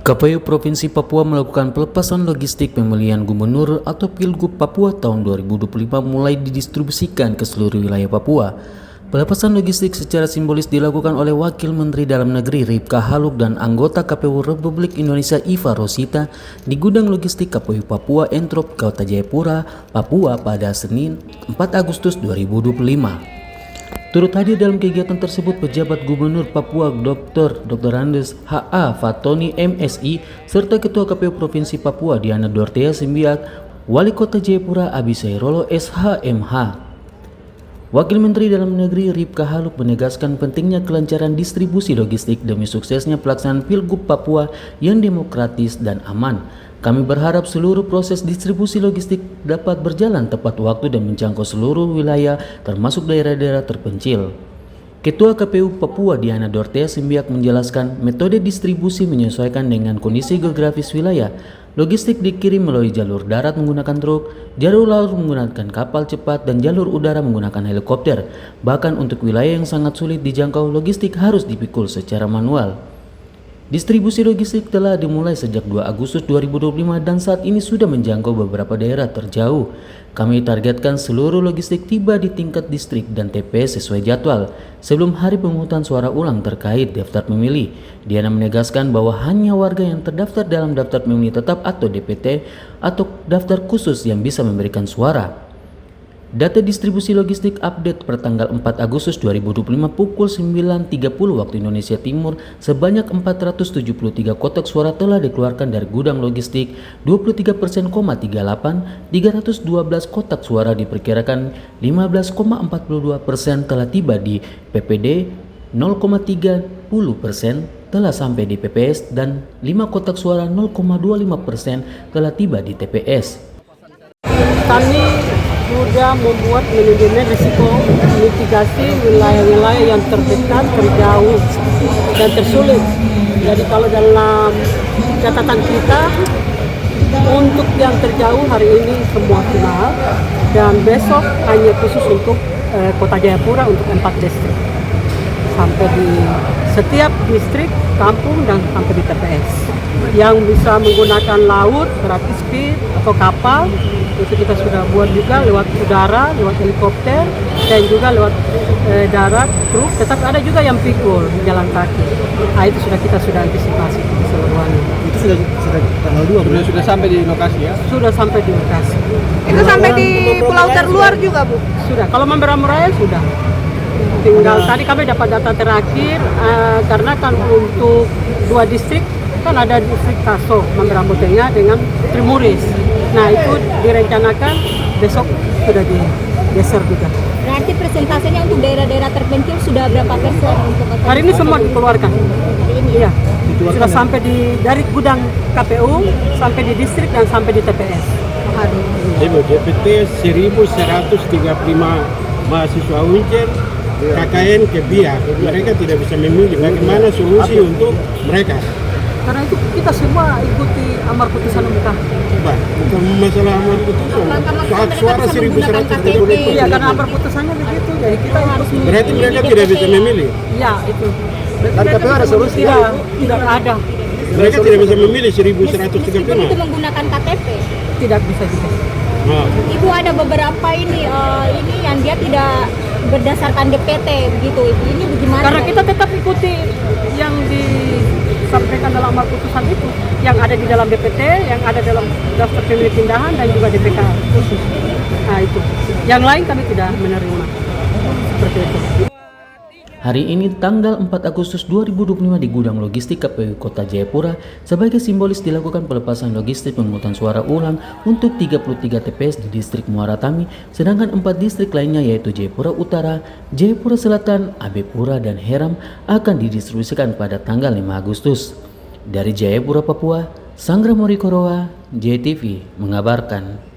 KPU Provinsi Papua melakukan pelepasan logistik pemilihan gubernur atau Pilgub Papua tahun 2025 mulai didistribusikan ke seluruh wilayah Papua. Pelepasan logistik secara simbolis dilakukan oleh Wakil Menteri Dalam Negeri Ripka Haluk dan anggota KPU Republik Indonesia Iva Rosita di gudang logistik KPU Papua Entrop, Kota Jayapura, Papua pada Senin 4 Agustus 2025. Turut hadir dalam kegiatan tersebut pejabat Gubernur Papua Dr. Andes H.A. Fatoni MSI serta Ketua KPU Provinsi Papua Diana Dortea Simbiak, Wali Kota Jayapura Abisai Rolo SHMH. Wakil Menteri Dalam Negeri Ripka Haluk menegaskan pentingnya kelancaran distribusi logistik demi suksesnya pelaksanaan Pilgub Papua yang demokratis dan aman. Kami berharap seluruh proses distribusi logistik dapat berjalan tepat waktu dan menjangkau seluruh wilayah termasuk daerah-daerah terpencil. Ketua KPU Papua Diana Dortea Simbiak menjelaskan metode distribusi menyesuaikan dengan kondisi geografis wilayah. Logistik dikirim melalui jalur darat menggunakan truk, jalur laut menggunakan kapal cepat, dan jalur udara menggunakan helikopter. Bahkan untuk wilayah yang sangat sulit dijangkau, logistik harus dipikul secara manual. Distribusi logistik telah dimulai sejak 2 Agustus 2025 dan saat ini sudah menjangkau beberapa daerah terjauh. Kami targetkan seluruh logistik tiba di tingkat distrik dan TPS sesuai jadwal sebelum hari pemungutan suara ulang terkait daftar pemilih. Diana menegaskan bahwa hanya warga yang terdaftar dalam daftar pemilih tetap atau DPT atau daftar khusus yang bisa memberikan suara. Data distribusi logistik update per tanggal 4 Agustus 2025 pukul 9.30 waktu Indonesia Timur, sebanyak 473 kotak suara telah dikeluarkan dari gudang logistik, 23%,38, 312 kotak suara diperkirakan 15,42% telah tiba di PPD, 0,30% telah sampai di PPS, dan 5 kotak suara 0,25% telah tiba di TPS. Kami sudah membuat manajemen risiko mitigasi wilayah-wilayah yang terdekat, terjauh, dan tersulit. Jadi kalau dalam catatan kita, untuk yang terjauh hari ini semua final, dan besok hanya khusus untuk Kota Jayapura untuk 4 distrik. Sampai di setiap distrik, kampung, dan sampai di TPS. Yang bisa menggunakan laut, gratis speed, atau kapal, itu kita sudah buat juga lewat udara, lewat helikopter, dan juga lewat darat, truk. Tetapi ada juga yang pikul, jalan kaki. Nah, itu kita sudah antisipasi keseluruhannya. Itu sudah tanggal 2 sudah sampai di lokasi ya? Sudah sampai di lokasi. Itu sampai di pulau terluar juga, Bu? Sudah. Kalau Mamberamo Raya sudah. Tinggal tadi kami dapat data terakhir karena kan untuk 2 distrik kan ada distrik Kaso, Mamberamo Tengah dengan Trimuris. Nah itu direncanakan besok sudah digeser juga. Berarti presentasinya untuk daerah-daerah terpencil sudah berapa persen? Hari ini semua dikeluarkan. Iya, sudah sampai dari gudang KPU sampai di distrik dan sampai di TPS. Ibu DPT 1135 mahasiswa Uncir KKN ke BIA, mereka tidak bisa memilih. Bagaimana solusi untuk mereka? Karena itu kita semua ikuti amar putusan MK. Bukan masalah amar putusan. Hak suara 1130. Iya, karena amar putusannya begitu. Jadi kita harus. Berarti mereka tidak bisa memilih. Iya, itu. Dan KPU ada solusi? Tidak ada. Mereka tidak bisa memilih 1130. Itu menggunakan KTP? Tidak bisa juga. Nah. Ibu ada beberapa ini yang dia tidak berdasarkan DPT begitu. Ini bagaimana? Karena kita tetap ikuti yang disampaikan dalam amar putusan itu, yang ada di dalam DPT, yang ada dalam daftar pemilih pindahan, dan juga DPK khusus. Nah itu. Yang lain kami tidak menerima. Seperti itu. Hari ini tanggal 4 Agustus 2025 di gudang logistik KPU Kota Jayapura sebagai simbolis dilakukan pelepasan logistik pemungutan suara ulang untuk 33 TPS di distrik Muara Tami, sedangkan 4 distrik lainnya yaitu Jayapura Utara, Jayapura Selatan, Abepura, dan Heram akan didistribusikan pada tanggal 5 Agustus. Dari Jayapura, Papua, Sanggra Morikoroa, JTV mengabarkan.